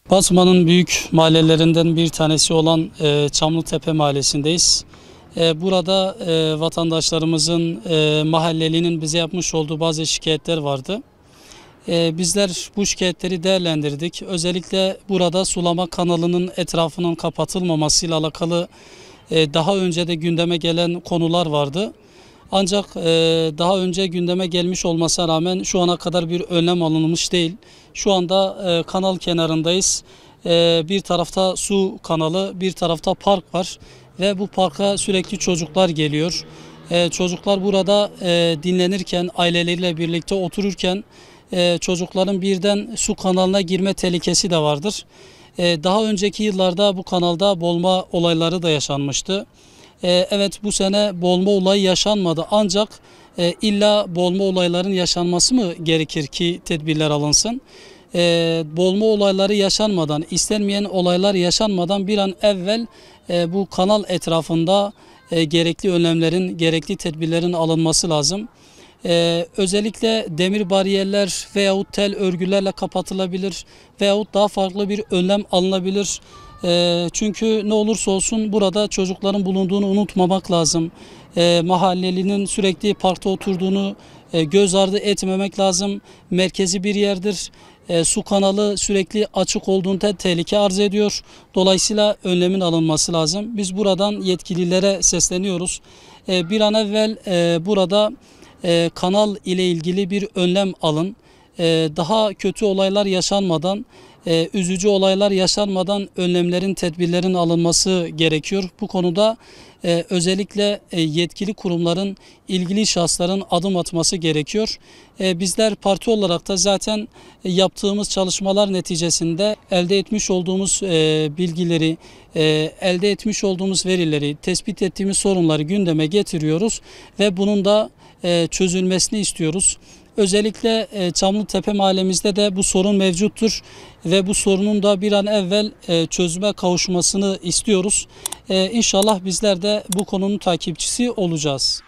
Batman'ın büyük mahallelerinden bir tanesi olan Çamlıtepe Mahallesi'ndeyiz. Burada vatandaşlarımızın, mahallelinin bize yapmış olduğu bazı şikayetler vardı. Bizler bu şikayetleri değerlendirdik. Özellikle burada sulama kanalının etrafının kapatılmamasıyla alakalı daha önce de gündeme gelen konular vardı. Ancak daha önce gündeme gelmiş olmasına rağmen şu ana kadar bir önlem alınmış değil. Şu anda kanal kenarındayız. Bir tarafta su kanalı, bir tarafta park var ve bu parka sürekli çocuklar geliyor. Çocuklar burada dinlenirken, aileleriyle birlikte otururken çocukların birden su kanalına girme tehlikesi de vardır. Daha önceki yıllarda bu kanalda boğulma olayları da yaşanmıştı. Evet, bu sene boğulma olayı yaşanmadı, ancak illa boğulma olayların yaşanması mı gerekir ki tedbirler alınsın? Boğulma olayları yaşanmadan, istenmeyen olaylar yaşanmadan bir an evvel bu kanal etrafında gerekli önlemlerin, gerekli tedbirlerin alınması lazım. Özellikle demir bariyerler veyahut tel örgülerle kapatılabilir veyahut daha farklı bir önlem alınabilir. Çünkü ne olursa olsun burada çocukların bulunduğunu unutmamak lazım. Mahallelinin sürekli parkta oturduğunu göz ardı etmemek lazım. Merkezi bir yerdir. Su kanalı sürekli açık olduğunda tehlike arz ediyor. Dolayısıyla önlemin alınması lazım. Biz buradan yetkililere sesleniyoruz. Bir an evvel burada kanal ile ilgili bir önlem alın. Daha kötü olaylar yaşanmadan, üzücü olaylar yaşanmadan önlemlerin, tedbirlerin alınması gerekiyor. Bu konuda özellikle yetkili kurumların, ilgili şahısların adım atması gerekiyor. Bizler parti olarak da zaten yaptığımız çalışmalar neticesinde elde etmiş olduğumuz bilgileri, elde etmiş olduğumuz verileri, tespit ettiğimiz sorunları gündeme getiriyoruz ve bunun da çözülmesini istiyoruz. Özellikle Çamlıtepe mahallemizde de bu sorun mevcuttur ve bu sorunun da bir an evvel çözüme kavuşmasını istiyoruz. İnşallah bizler de bu konunun takipçisi olacağız.